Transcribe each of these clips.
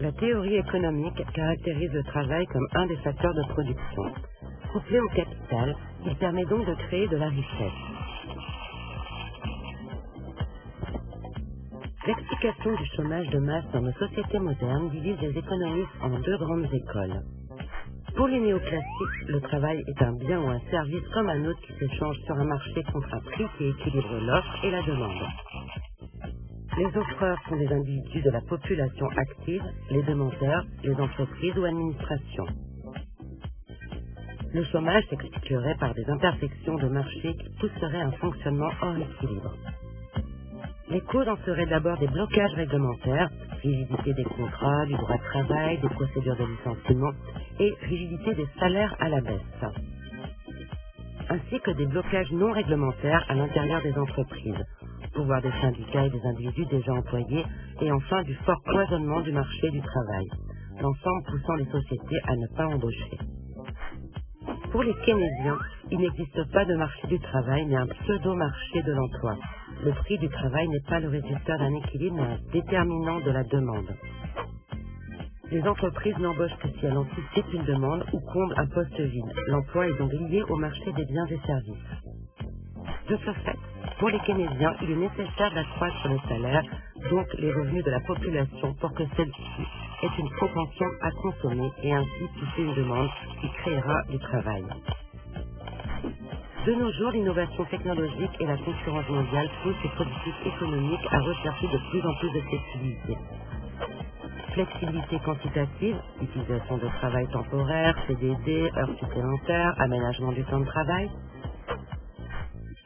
La théorie économique caractérise le travail comme un des facteurs de production. Couplé au capital, il permet donc de créer de la richesse. L'explication du chômage de masse dans nos sociétés modernes divise les économistes en deux grandes écoles. Pour les néoclassiques, le travail est un bien ou un service comme un autre qui s'échange sur un marché contre un prix qui équilibre l'offre et la demande. Les offreurs sont des individus de la population active, les demandeurs, les entreprises ou administrations. Le chômage s'expliquerait par des imperfections de marché qui pousseraient un fonctionnement hors équilibre. Les causes en seraient d'abord des blocages réglementaires, rigidité des contrats, du droit de travail, des procédures de licenciement et rigidité des salaires à la baisse, ainsi que des blocages non réglementaires à l'intérieur des entreprises, pouvoir des syndicats et des individus déjà employés, et enfin du fort cloisonnement du marché du travail, l'ensemble poussant les sociétés à ne pas embaucher. Pour les keynésiens, il n'existe pas de marché du travail, mais un pseudo-marché de l'emploi. Le prix du travail n'est pas le résultat d'un équilibre, mais un déterminant de la demande. Les entreprises n'embauchent que si elles anticipent une demande ou comblent un poste vide. L'emploi est donc lié au marché des biens et services. De ce fait, pour les keynésiens, il est nécessaire d'accroître les salaires, donc les revenus de la population, pour que celle-ci ait une propension à consommer et ainsi pousser une demande qui créera du travail. De nos jours, l'innovation technologique et la concurrence mondiale poussent les politiques économiques à rechercher de plus en plus de flexibilité. Flexibilité quantitative, utilisation de travail temporaire, CDD, heures supplémentaires, aménagement du temps de travail.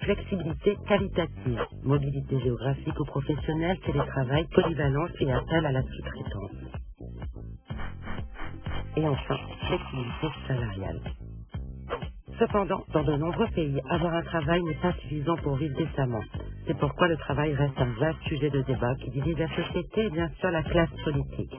Flexibilité qualitative, mobilité géographique ou professionnelle, télétravail, polyvalence et appel à la sous-traitance. Et enfin, flexibilité salariale. Cependant, dans de nombreux pays, avoir un travail n'est pas suffisant pour vivre décemment. C'est pourquoi le travail reste un vaste sujet de débat qui divise la société et bien sûr la classe politique.